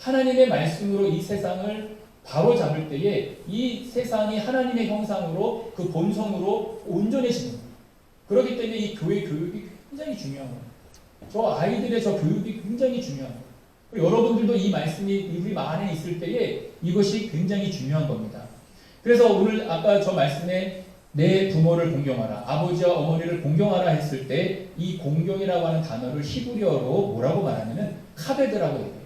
하나님의 말씀으로 이 세상을 바로 잡을 때에 이 세상이 하나님의 형상으로 그 본성으로 온전해지는 거예요. 그렇기 때문에 이 교회 교육이 굉장히 중요한 거예요. 저 아이들의 저 교육이 굉장히 중요한 거예요. 그리고 여러분들도 이 말씀이 우리 안에 있을 때에 이것이 굉장히 중요한 겁니다. 그래서 오늘 아까 저 말씀에 내 부모를 공경하라, 아버지와 어머니를 공경하라 했을 때 이 공경이라고 하는 단어를 히브리어로 뭐라고 말하냐면 카베드라고 얘기해요.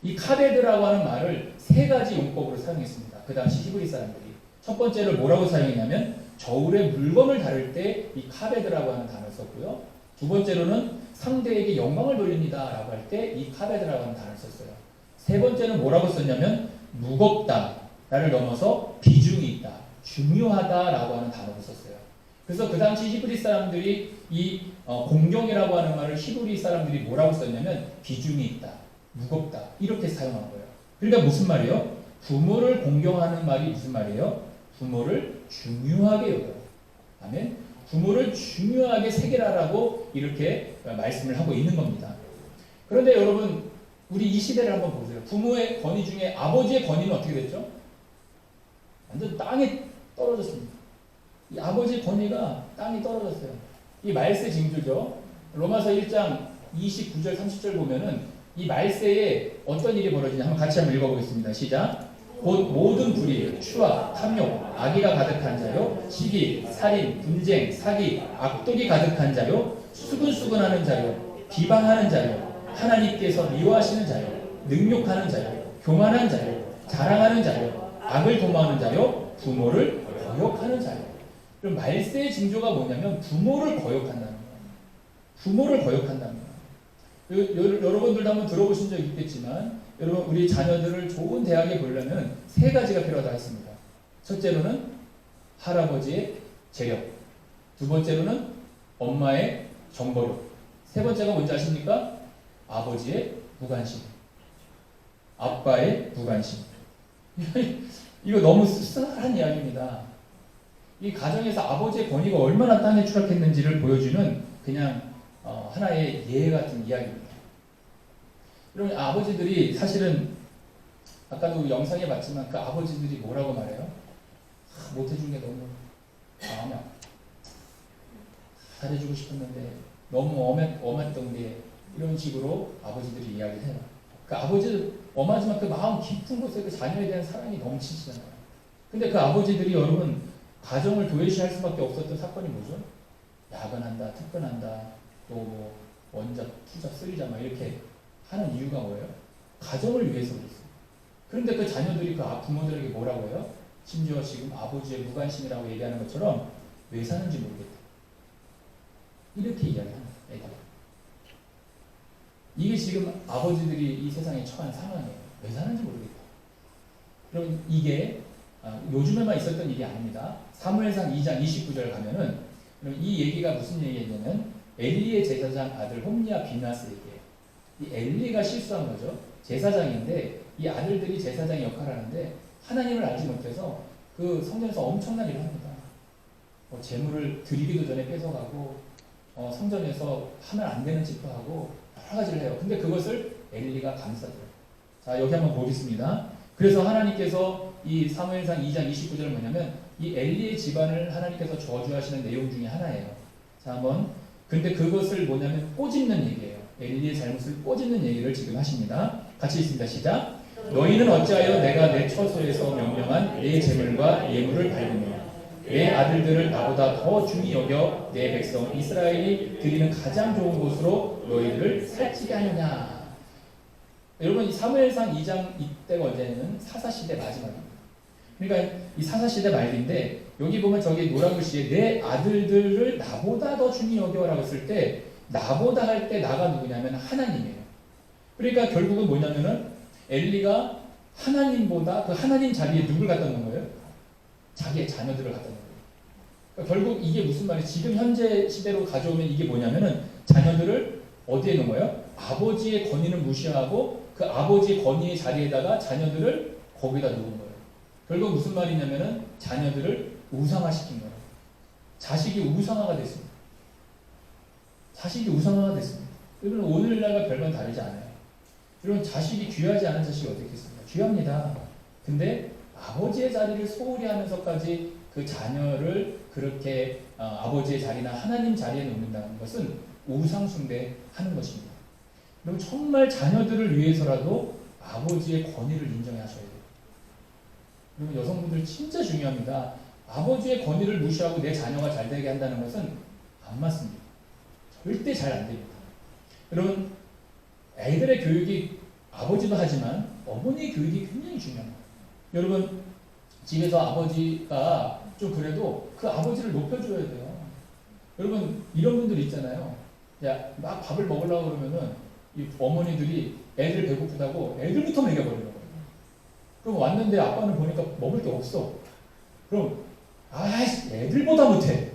이 카베드라고 하는 말을 세 가지 용법으로 사용했습니다. 그 당시 히브리 사람들이. 첫 번째를 뭐라고 사용했냐면 저울에 물건을 다룰 때 이 카베드라고 하는 단어를 썼고요. 두 번째로는 상대에게 영광을 돌립니다 라고 할 때 이 카베드라고 하는 단어를 썼어요. 세 번째는 뭐라고 썼냐면 무겁다 나를 넘어서 비중이 있다, 중요하다 라고 하는 단어를 썼어요. 그래서 그 당시 히브리 사람들이 이 공경이라고 하는 말을 히브리 사람들이 뭐라고 썼냐면 비중이 있다, 무겁다 이렇게 사용한 거예요. 그러니까 무슨 말이에요? 부모를 공경하는 말이 무슨 말이에요? 부모를 중요하게 여겨. 아멘. 부모를 중요하게 새기라라고 이렇게 말씀을 하고 있는 겁니다. 그런데 여러분 우리 이 시대를 한번 보세요. 부모의 권위 중에 아버지의 권위는 어떻게 됐죠? 완전 땅에 떨어졌습니다. 이 아버지의 권위가 땅에 떨어졌어요. 이 말세 징조죠. 로마서 1장 29절 30절 보면은 이 말세에 어떤 일이 벌어지냐 한번 같이 한번 읽어보겠습니다. 시작. 곧 모든 불의, 추악, 탐욕, 악의가 가득한 자요, 시기, 살인, 분쟁, 사기, 악독이 가득한 자요, 수근수근하는 자요, 비방하는 자요, 하나님께서 미워하시는 자요, 능욕하는 자요, 교만한 자요, 자랑하는 자요, 악을 도모하는 자요, 부모를 거역하는 자요. 그럼 말세의 징조가 뭐냐면 부모를 거역한다는 거예요. 부모를 거역한다는 거예요. 여러분들도 한번 들어보신 적 있겠지만 여러분 우리 자녀들을 좋은 대학에 보려면 세 가지가 필요하다 했습니다. 첫째로는 할아버지의 재력, 두 번째로는 엄마의 정보력, 세 번째가 뭔지 아십니까? 아버지의 무관심, 아빠의 무관심. 이거 너무 씁쓸한 이야기입니다. 이 가정에서 아버지의 권위가 얼마나 땅에 추락했는지를 보여주는 그냥 하나의 예 같은 이야기입니다. 여러분 아버지들이 사실은 아까도 영상에 봤지만 그 아버지들이 뭐라고 말해요? 못해준 게 너무 마음이 아파. 잘해주고 싶었는데 너무 엄했던 게 이런 식으로 아버지들이 이야기를 해요. 그 아버지 엄하지만 그 마음 깊은 곳에 그 자녀에 대한 사랑이 넘치시잖아요. 근데 그 아버지들이 여러분 가정을 도외시할 수밖에 없었던 사건이 뭐죠? 야근한다, 특근한다, 또 뭐 원자, 투자, 쓰리자 막 이렇게 하는 이유가 뭐예요? 가정을 위해서 그랬어요. 그런데 그 자녀들이 그 부모들에게 뭐라고 해요? 심지어 지금 아버지의 무관심이라고 얘기하는 것처럼 왜 사는지 모르겠다. 이렇게 이야기합니다. 애들. 이게 지금 아버지들이 이 세상에 처한 상황이에요. 왜 사는지 모르겠다. 그럼 이게 요즘에만 있었던 일이 아닙니다. 사무엘상 2장 29절 가면은 이 얘기가 무슨 얘기냐면 엘리의 제사장 아들 홈리와 비나스 얘기예요. 이 엘리가 실수한 거죠. 제사장인데 이 아들들이 제사장의 역할을 하는데 하나님을 알지 못해서 그 성전에서 엄청난 일을 합니다. 재물을 드리기도 전에 뺏어가고 성전에서 하면 안 되는 짓도 하고 여러 가지를 해요. 근데 그것을 엘리가 감싸줘요. 자 여기 한번 보겠습니다. 그래서 하나님께서 이 사무엘상 2장 29절은 뭐냐면 이 엘리의 집안을 하나님께서 저주하시는 내용 중에 하나예요. 자 한번 근데 그것을 뭐냐면 꼬집는 얘기예요. 엘리의 잘못을 꼬집는 얘기를 지금 하십니다. 같이 있습니다. 시작. 너희는 어찌하여 내가 내 처소에서 명령한 내 재물과 예물을 밟으며 내 아들들을 나보다 더 중히 여겨 내 백성 이스라엘이 드리는 가장 좋은 곳으로 너희들을 살찌게 하느냐. 여러분 이 사무엘상 2장 이때가 언제냐면 사사시대 마지막입니다. 그러니까 이 사사시대 말기인데 여기 보면 저기 노란 글씨에 내 아들들을 나보다 더 중히 여겨라고 했을 때 나보다 할 때 나가 누구냐면 하나님이에요. 그러니까 결국은 뭐냐면은 엘리가 하나님보다 그 하나님 자리에 누굴 갖다 놓은 거예요? 자기의 자녀들을 갖다 놓은 거예요. 그러니까 결국 이게 무슨 말이에요? 지금 현재 시대로 가져오면 이게 뭐냐면은 자녀들을 어디에 놓은 거예요? 아버지의 권위를 무시하고 그 아버지의 권위의 자리에다가 자녀들을 거기다 놓은 거예요. 결국 무슨 말이냐면은 자녀들을 우상화시킨 거예요. 자식이 우상화가 됐습니다. 자식이 우상화가 됐습니다. 여러분 오늘날과 별반 다르지 않아요. 여러분 자식이 귀하지 않은 자식이 어떻게 있습니까? 귀합니다. 근데 아버지의 자리를 소홀히 하면서까지 그 자녀를 그렇게 아버지의 자리나 하나님 자리에 놓는다는 것은 우상숭배하는 것입니다. 여러분 정말 자녀들을 위해서라도 아버지의 권위를 인정하셔야 돼요. 그리고 여성분들 진짜 중요합니다. 아버지의 권위를 무시하고 내 자녀가 잘 되게 한다는 것은 안 맞습니다. 절대 잘 안 됩니다. 여러분 애들의 교육이 아버지도 하지만 어머니의 교육이 굉장히 중요합니다. 여러분 집에서 아버지가 좀 그래도 그 아버지를 높여줘야 돼요. 여러분 이런 분들 있잖아요. 야, 막 밥을 먹으려고 그러면은 이 어머니들이 애들 배고프다고 애들부터 먹여버리는 거예요. 그럼 왔는데 아빠는 보니까 먹을 게 없어. 그럼 아이씨 애들보다 못해.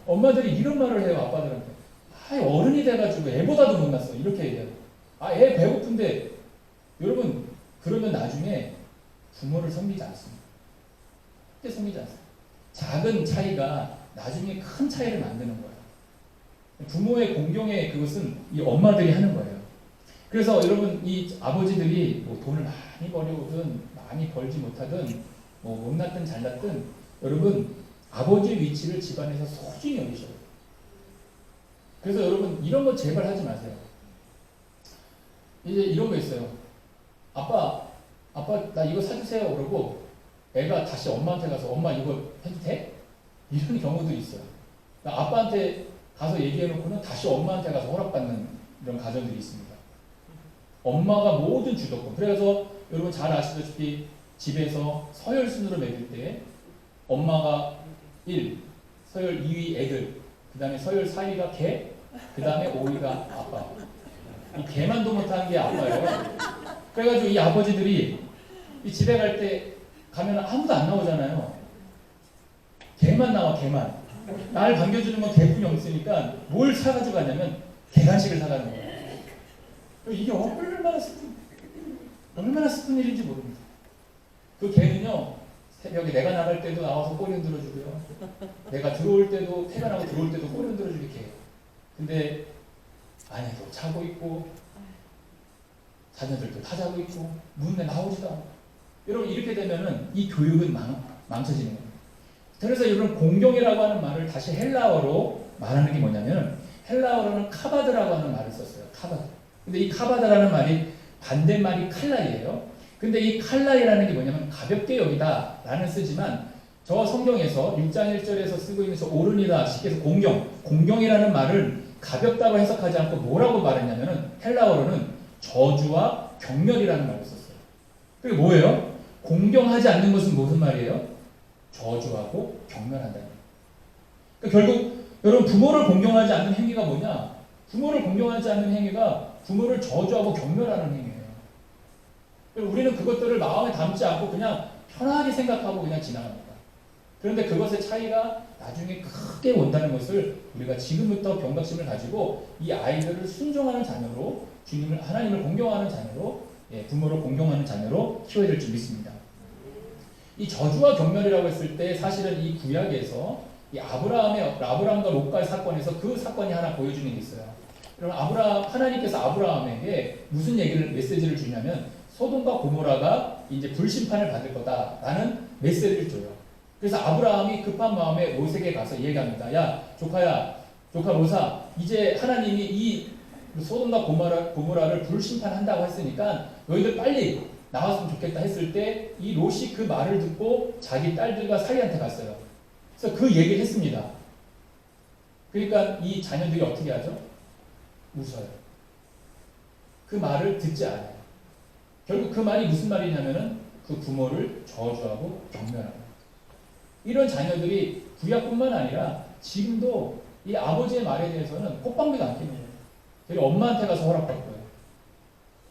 엄마들이 이런 말을 해요. 아빠들한테. 어른이 돼가지고 애보다도 못났어. 이렇게 얘기해요. 애 배고픈데 여러분 그러면 나중에 부모를 섬기지 않습니다. 절대 섬기지 않습니다. 작은 차이가 나중에 큰 차이를 만드는 거예요. 부모의 공경의 그것은 이 엄마들이 하는 거예요. 그래서 여러분 이 아버지들이 뭐 돈을 많이 벌여오든 많이 벌지 못하든 뭐 못났든 잘났든 여러분 아버지의 위치를 집안에서 소중히 여기셔야 돼요. 그래서 여러분 이런 거 제발 하지 마세요. 이제 이런 거 있어요. 아빠 나 이거 사주세요 그러고 애가 다시 엄마한테 가서 엄마 이거 해도 돼? 이런 경우도 있어요. 그러니까 아빠한테 가서 얘기해놓고는 다시 엄마한테 가서 허락받는 이런 가정들이 있습니다. 엄마가 모든 주도권. 그래서 여러분 잘 아시다시피 집에서 서열순으로 매길 때 엄마가 1, 서열 2위 애들, 그 다음에 서열 4위가 개, 그 다음에 5위가 아빠. 이 개만도 못하는 게 아빠예요. 그래가지고 이 아버지들이 이 집에 갈 때 가면 아무도 안 나오잖아요. 개만 나와, 개만. 날 반겨주는 건 개뿐이 없으니까 뭘 사가지고 가냐면 개간식을 사가는 거예요. 이게 얼마나 슬픈 일인지 모릅니다. 그 개는요, 새벽에 내가 나갈 때도 나와서 꼬리 흔들어주고요. 내가 들어올 때도, 퇴근하고 들어올 때도 꼬리 흔들어주게 해요. 근데 아내도 자고 있고, 자녀들도 다 자고 있고, 문에 나오지도 않고. 여러분, 이렇게 되면은 이 교육은 망쳐지는 겁니다. 그래서 여러분, 공경이라고 하는 말을 다시 헬라어로 말하는 게 뭐냐면, 헬라어로는 카바드라고 하는 말을 썼어요. 카바드. 근데 이 카바드라는 말이 반대말이 칼라이예요. 근데 이 칼라이라는 게 뭐냐면 가볍게 여기다 라는 쓰지만 저 성경에서 6장 1절에서 쓰고 있는 저 오른이다 식에서 공경이라는 말을 가볍다고 해석하지 않고 뭐라고 말했냐면은 헬라어로는 저주와 경멸이라는 말을 썼어요. 그게 뭐예요? 공경하지 않는 것은 무슨 말이에요? 저주하고 경멸한다는 거예요. 그러니까 결국 여러분 부모를 공경하지 않는 행위가 뭐냐? 부모를 공경하지 않는 행위가 부모를 저주하고 경멸하는 행위예요. 우리는 그것들을 마음에 담지 않고 그냥 편하게 생각하고 그냥 지나갑니다. 그런데 그것의 차이가 나중에 크게 온다는 것을 우리가 지금부터 경각심을 가지고 이 아이들을 순종하는 자녀로 하나님을 공경하는 자녀로 부모를 공경하는 자녀로 키워야 될 줄 믿습니다. 이 저주와 경멸이라고 했을 때 사실은 이 구약에서 이 아브라함과 롯과의 사건에서 그 사건이 하나 보여주는 게 있어요. 여러분 하나님께서 아브라함에게 무슨 메시지를 주냐면 소돔과 고모라가 이제 불심판을 받을 거다라는 메시지를 줘요. 그래서 아브라함이 급한 마음에 롯에게 가서 얘기합니다. 야, 조카 로사, 이제 하나님이 이 소돔과 고모라를 불심판한다고 했으니까 너희들 빨리 나왔으면 좋겠다 했을 때 이 롯이 그 말을 듣고 자기 딸들과 사리한테 갔어요. 그래서 그 얘기를 했습니다. 그러니까 이 자녀들이 어떻게 하죠? 웃어요. 그 말을 듣지 않아요. 결국 그 말이 무슨 말이냐면은 그 부모를 저주하고 경멸하는 거예요. 이런 자녀들이 구약뿐만 아니라 지금도 이 아버지의 말에 대해서는 콧방귀도 안 낍니다. 되게 엄마한테 가서 허락받을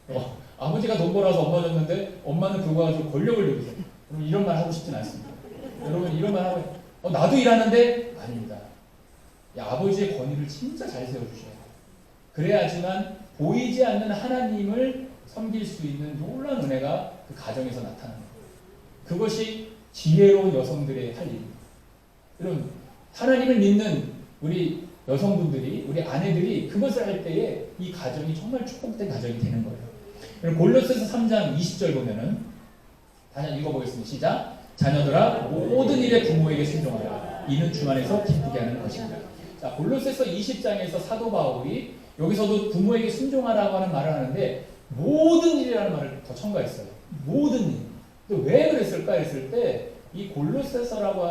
거예요. 아버지가 돈 벌어서 엄마 줬는데 엄마는 그거 가지고 권력을 누리죠. 여러분 이런 말 하고 싶진 않습니다. 여러분 이런 말 하고 나도 일하는데 아닙니다. 아버지의 권위를 진짜 잘 세워주셔야 돼요. 그래야지만 보이지 않는 하나님을 섬길 수 있는 놀라운 은혜가 그 가정에서 나타나는 거예요. 그것이 지혜로운 여성들의 할 일입니다. 여러분 하나님을 믿는 우리 여성분들이 우리 아내들이 그것을 할 때에 이 가정이 정말 축복된 가정이 되는 거예요. 그럼 골로새서 3장 20절 보면은 다시 읽어보겠습니다. 시작. 자녀들아 모든 일에 부모에게 순종하라. 이는 주 안에서 기쁘게 하는 것입니다. 자, 골로새서 20장에서 사도 바울이 여기서도 부모에게 순종하라고 하는 말을 하는데 모든 일이라는 말을 더 첨가했어요. 모든 일. 근데 왜 그랬을까 했을 때 이 골로새라고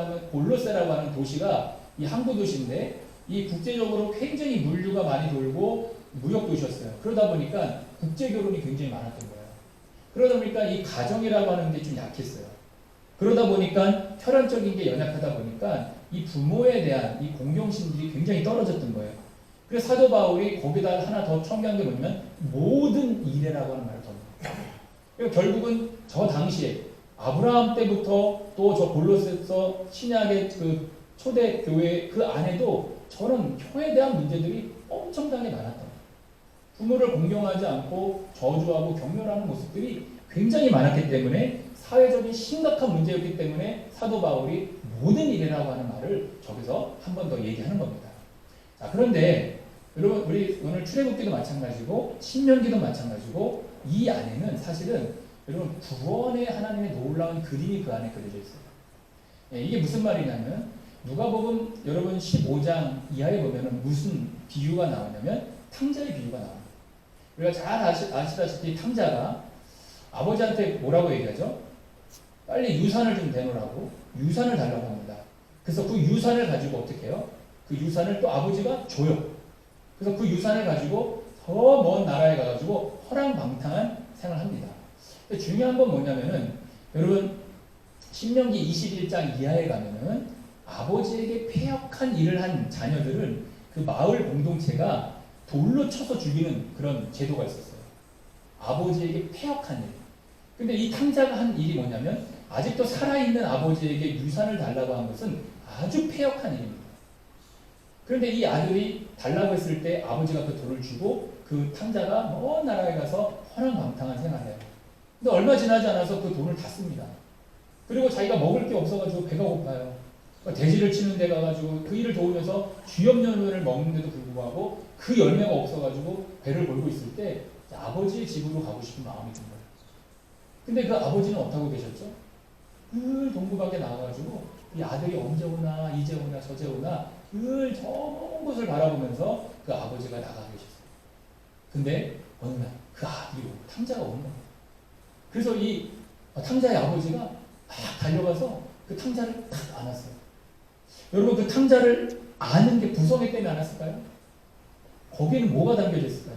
하는 도시가 이 항구 도시인데 이 국제적으로 굉장히 물류가 많이 돌고 무역 도시였어요. 그러다 보니까 국제 결혼이 굉장히 많았던 거예요. 그러다 보니까 이 가정이라고 하는 게 좀 약했어요. 그러다 보니까 혈연적인 게 연약하다 보니까 이 부모에 대한 이 공경심들이 굉장히 떨어졌던 거예요. 그래서 사도 바울이 거기다 하나 더 첨가한 게 뭐냐면 모든 일에라고 하는 말을 더 결국은 저 당시에 아브라함 때부터 또 저 골로새서 신약의 그 초대 교회 그 안에도 저런 효에 대한 문제들이 엄청나게 많았던 거예요. 부모를 공경하지 않고 저주하고 경멸하는 모습들이 굉장히 많았기 때문에 사회적인 심각한 문제였기 때문에 사도 바울이 모든 일이라고 하는 말을 저기서 한 번 더 얘기하는 겁니다. 자, 그런데 여러분 우리 오늘 출애굽기도 마찬가지고 신명기도 마찬가지고 이 안에는 사실은 여러분 구원의 하나님의 놀라운 그림이 그 안에 그려져 있어요. 예, 이게 무슨 말이냐면 누가복음 여러분 15장 이하에 보면은 무슨 비유가 나오냐면 탕자의 비유가 나와요. 우리가 잘 아시다시피 탕자가 아버지한테 뭐라고 얘기하죠? 빨리 유산을 좀 내놓으라고 유산을 달라고 합니다. 그래서 그 유산을 가지고 어떻게 해요? 그 유산을 또 아버지가 줘요. 그래서 그 유산을 가지고 더 먼 나라에 가가지고 허랑방탕한 생활을 합니다. 근데 중요한 건 뭐냐면은 여러분 신명기 21장 이하에 가면은 아버지에게 패역한 일을 한 자녀들은 그 마을 공동체가 돌로 쳐서 죽이는 그런 제도가 있었어요. 아버지에게 패역한 일. 근데 이 탕자가 한 일이 뭐냐면 아직도 살아있는 아버지에게 유산을 달라고 한 것은 아주 패역한 일입니다. 그런데 이 아들이 달라고 했을 때 아버지가 그 돈을 주고 그 탕자가 먼 나라에 가서 허랑방탕한 생활을 해요. 근데 얼마 지나지 않아서 그 돈을 다 씁니다. 그리고 자기가 먹을 게 없어가지고 배가 고파요. 돼지를 치는 데 가가지고 그 일을 도우면서 쥐염년을 먹는데도 불구하고 그 열매가 없어가지고 배를 골고 있을 때 아버지의 집으로 가고 싶은 마음이 든 거예요. 근데 그 아버지는 어떻게 계셨죠? 늘 동부 밖에 나와가지고 이 아들이 언제 오나 이제 오나 저제 오나 늘 저 먼 곳을 바라보면서 그 아버지가 나가 계셨어요. 근데 어느 날 그 아들이 오고 탕자가 오는 거예요. 그래서 이 탕자의 아버지가 막 달려가서 그 탕자를 탁 안았어요. 여러분 그 탕자를 아는 게 부성애 때문에 안았을까요? 거기에는 뭐가 담겨져 있을까요?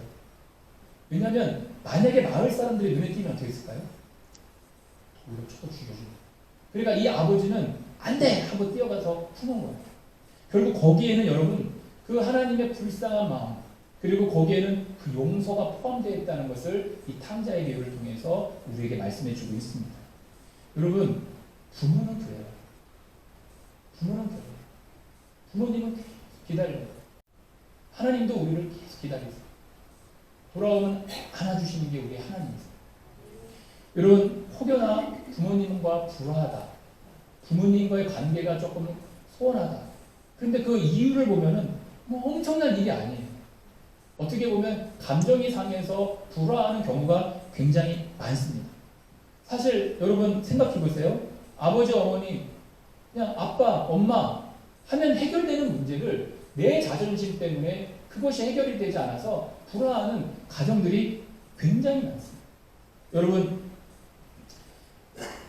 왜냐하면 만약에 마을 사람들이 눈에 띄면 어떻게 했을까요? 돌로 쳐서 죽여줍니다. 그러니까 이 아버지는 안 돼! 하고 뛰어가서 품은 거예요. 결국 거기에는 여러분 그 하나님의 불쌍한 마음 그리고 거기에는 그 용서가 포함되어 있다는 것을 이 탕자의 비유를 통해서 우리에게 말씀해 주고 있습니다. 여러분 부모는 그래요. 부모는 그래요. 부모님은 계속 기다려요. 하나님도 우리를 계속 기다리세요. 돌아오면 안아주시는 게 우리 하나님이세요. 여러분 혹여나 부모님과 불화하다. 부모님과의 관계가 조금 소원하다. 그런데 그 이유를 보면은 뭐 엄청난 일이 아니에요. 어떻게 보면 감정이 상해서 불화하는 경우가 굉장히 많습니다. 사실 여러분 생각해 보세요. 아버지 어머니 그냥 아빠 엄마 하면 해결되는 문제를 내 자존심 때문에 그것이 해결이 되지 않아서 불화하는 가정들이 굉장히 많습니다. 여러분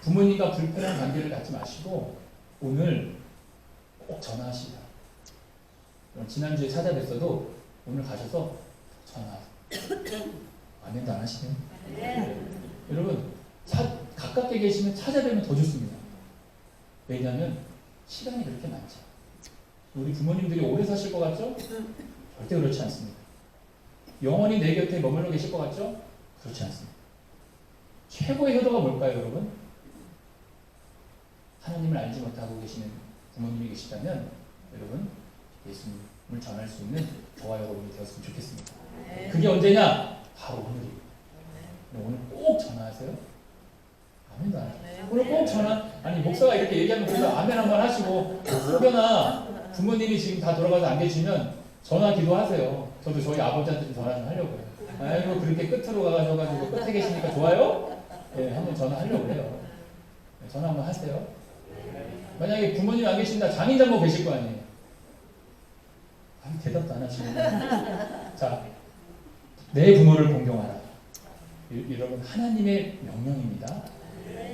부모님과 불편한 관계를 갖지 마시고 오늘 꼭 전화하시라. 지난주에 찾아뵀어도 오늘 가셔서 전화하세요. 아멘도 안 하시네요. 네. 여러분 가깝게 계시면 찾아뵈면 더 좋습니다. 왜냐하면 시간이 그렇게 많죠. 우리 부모님들이 오래 사실 것 같죠? 절대 그렇지 않습니다. 영원히 내 곁에 머물러 계실 것 같죠? 그렇지 않습니다. 최고의 효도가 뭘까요, 여러분? 하나님을 알지 못하고 계시는 부모님이 계시다면 여러분 예수님을 전할 수 있는 저와 여러분이 되었으면 좋겠습니다. 그게 언제냐? 바로 오늘이에요. 오늘 꼭 전화하세요. 아멘도 안 하세요. 오늘 꼭 전화. 아니 목사가 이렇게 얘기하면 그래서 아멘 한번 하시고 혹여나 부모님이 지금 다 돌아가서 안 계시면 전화 기도하세요. 저도 저희 아버지한테 좀 전화 좀 하려고요. 아이고 그렇게 끝으로 가셔가지고 끝에 계시니까 좋아요? 네, 한번 전화하려고 해요. 네, 전화 한번 하세요. 만약에 부모님 안 계신다 장인장모 계실 거 아니에요. 아니 대답도 안 하시네. 자, 내 부모를 공경하라. 여러분 하나님의 명령입니다.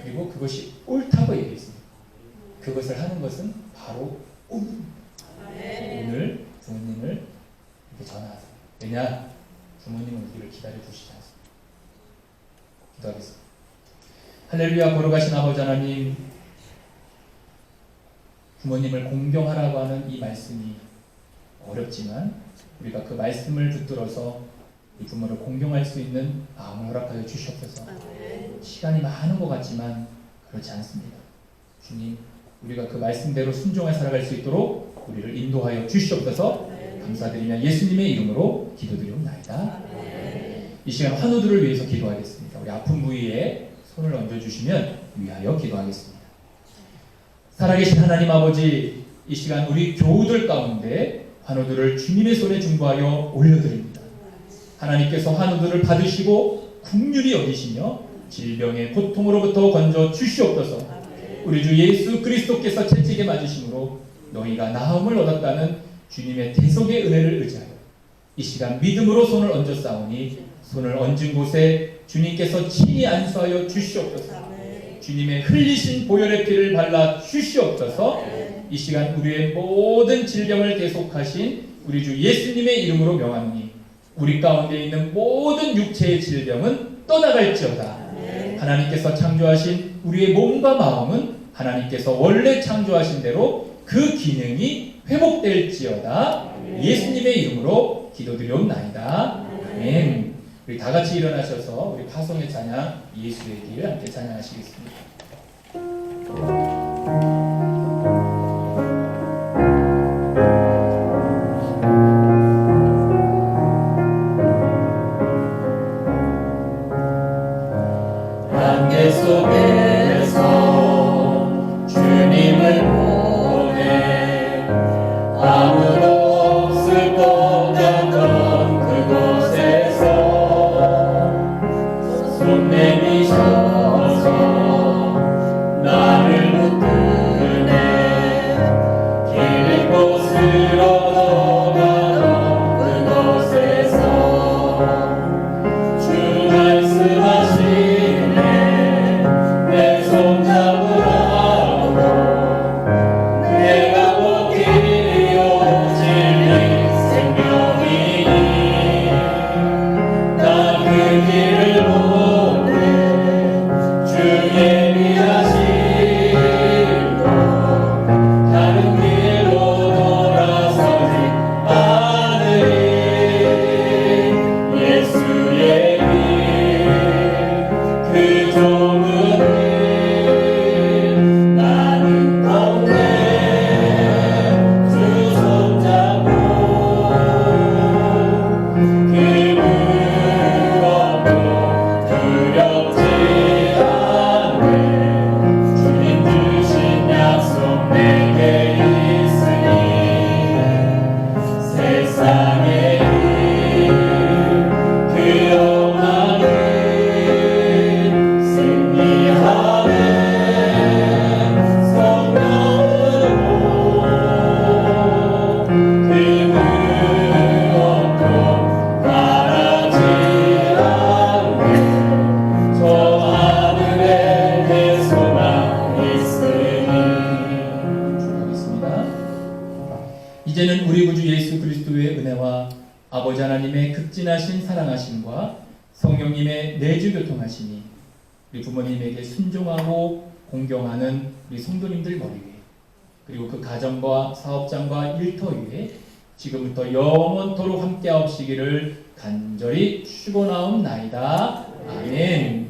그리고 그것이 옳다고 얘기했습니다. 그것을 하는 것은 바로 오늘 부모님을 이렇게 전화하세요. 왜냐? 부모님은 우리를 기다려 주시지 않습니다. 기도하겠습니다. 할렐루야. 걸어가신 아버지 하나님, 부모님을 공경하라고 하는 이 말씀이 어렵지만 우리가 그 말씀을 붙들어서 이 부모를 공경할 수 있는 마음을 허락하여 주시옵소서. 시간이 많은 것 같지만 그렇지 않습니다. 주님, 우리가 그 말씀대로 순종해 살아갈 수 있도록 우리를 인도하여 주시옵소서. 감사드리며 예수님의 이름으로 기도드리옵나이다. 이 시간 환우들을 위해서 기도하겠습니다. 우리 아픈 부위에 손을 얹어주시면 위하여 기도하겠습니다. 살아계신 하나님 아버지, 이 시간 우리 교우들 가운데 환우들을 주님의 손에 중보하여 올려드립니다. 하나님께서 환우들을 받으시고 긍휼히 여기시며 질병의 고통으로부터 건져 주시옵소서. 우리 주 예수 그리스도께서 채찍에 맞으심으로 너희가 나음을 얻었다는 주님의 대속의 은혜를 의지하여 이 시간 믿음으로 손을 얹어 싸우니 손을 얹은 곳에 주님께서 친히 안수하여 주시옵소서. 주님의 흘리신 보혈의 피를 발라 주시옵소서. 이 시간 우리의 모든 질병을 계속하신 우리 주 예수님의 이름으로 명하노니 우리 가운데 있는 모든 육체의 질병은 떠나갈지어다. 하나님께서 창조하신 우리의 몸과 마음은 하나님께서 원래 창조하신 대로 그 기능이 회복될지어다. 예수님의 이름으로 기도드리옵나이다. 아멘. 우리 다 같이 일어나셔서 우리 파송의 찬양 예수의 길 함께 찬양하시겠습니다. 안개 속에서 주님을 보내 아무도 없을 것 같던 그곳에서 손 내미셔서 나를 붙드네 길 곳으로 너가던 그곳에서 주 말씀하시네 내 손 잡으라고 내가 곧 길이요 진리 생명이니 나 그 길을 못해 주 예비하시고 다른 길로 돌아서지 않으리 예수의 길 그 좁은 길 나는 걷네 주 손잡고 그 무엇도 두렵지 않네 주님 주신 약속 내게 있으니 세상의 그 험한 길 승리하네 성령으로 그 무엇도 바라지 않네 저 하늘에 내 소망 있으니. 축하하겠습니다. 이제는 우리 구주 예수 그리스도의 은혜와 아버지 하나님의 극진하신 사랑하심과 성령님의 내주 교통하심이 우리 부모님에게 순종하고 공경하는 우리 성도님들 머리 위에 그리고 그 가정과 사업장과 일터 위에 지금부터 영원토록 함께하옵시기를 간절히 축원하옵나이다. 아멘.